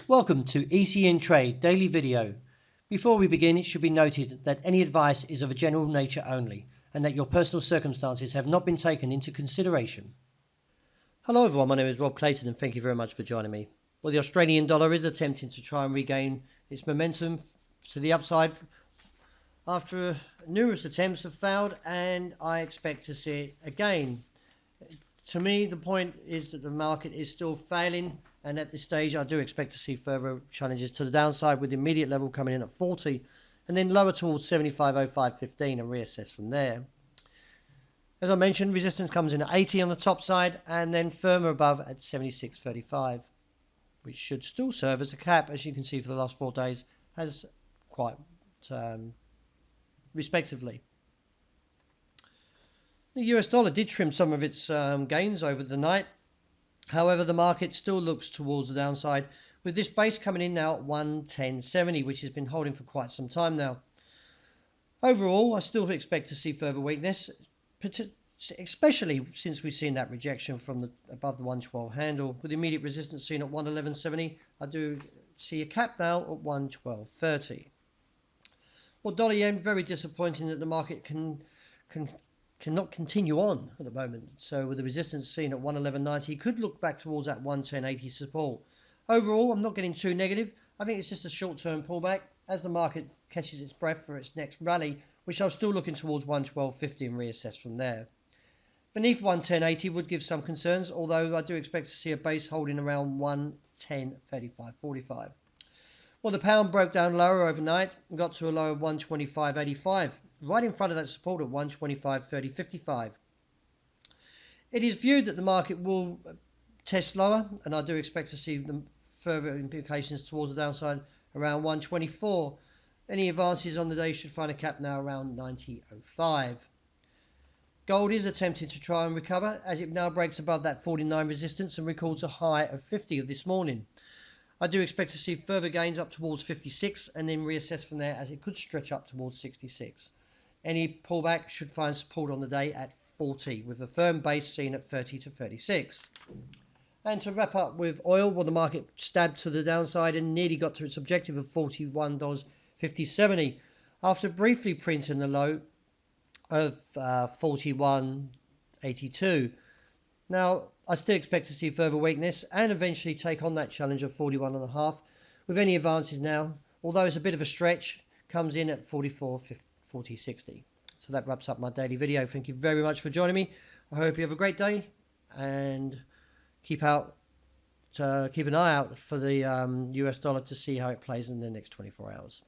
Welcome to ECN Trade Daily Video. Before we begin, it should be noted that any advice is of a general nature only and that your personal circumstances have not been taken into consideration. Hello everyone, my name is Rob Clayton and thank you very much for joining me. Well, the Australian dollar is attempting to try and regain its momentum to the upside after numerous attempts have failed, and I expect to see it again. To me, the point is that the market is still failing, and at this stage I do expect to see further challenges to the downside, with the immediate level coming in at 40 and then lower towards 75.05.15 and reassess from there. As I mentioned, resistance comes in at 80 on the top side and then firmer above at 76.35, which should still serve as a cap, as you can see for the last 4 days, has quite respectively. The US dollar did trim some of its gains over the night. However, the market still looks towards the downside, with this base coming in now at 110.70, which has been holding for quite some time now. Overall, I still expect to see further weakness, especially since we've seen that rejection from above the 112 handle, with immediate resistance seen at 111.70. I do see a cap now at 112.30. Well, dollar yen, very disappointing that the market cannot continue on at the moment. So with the resistance seen at 111.90, could look back towards that 110.80 support. Overall, I'm not getting too negative. I think it's just a short-term pullback as the market catches its breath for its next rally, which I'm still looking towards 112.50 and reassess from there. Beneath 110.80 would give some concerns, although I do expect to see a base holding around 110.35.45. Well, the pound broke down lower overnight and got to a low of 125.85, right in front of that support at 125.30.55. It is viewed that the market will test lower, and I do expect to see the further implications towards the downside around 124. Any advances on the day should find a cap now around 90.05. Gold is attempting to try and recover as it now breaks above that 49 resistance and records a high of 50 of this morning. I do expect to see further gains up towards 56 and then reassess from there, as it could stretch up towards 66. Any pullback should find support on the day at 40, with a firm base seen at 30 to 36. And to wrap up with oil, well, the market stabbed to the downside and nearly got to its objective of $41.50.70 after briefly printing the low of $41.82. Now, I still expect to see further weakness and eventually take on that challenge of 41.5, with any advances now, although it's a bit of a stretch, comes in at 44.40.60. So that wraps up my daily video. Thank you very much for joining me. I hope you have a great day, and keep an eye out for the US dollar to see how it plays in the next 24 hours.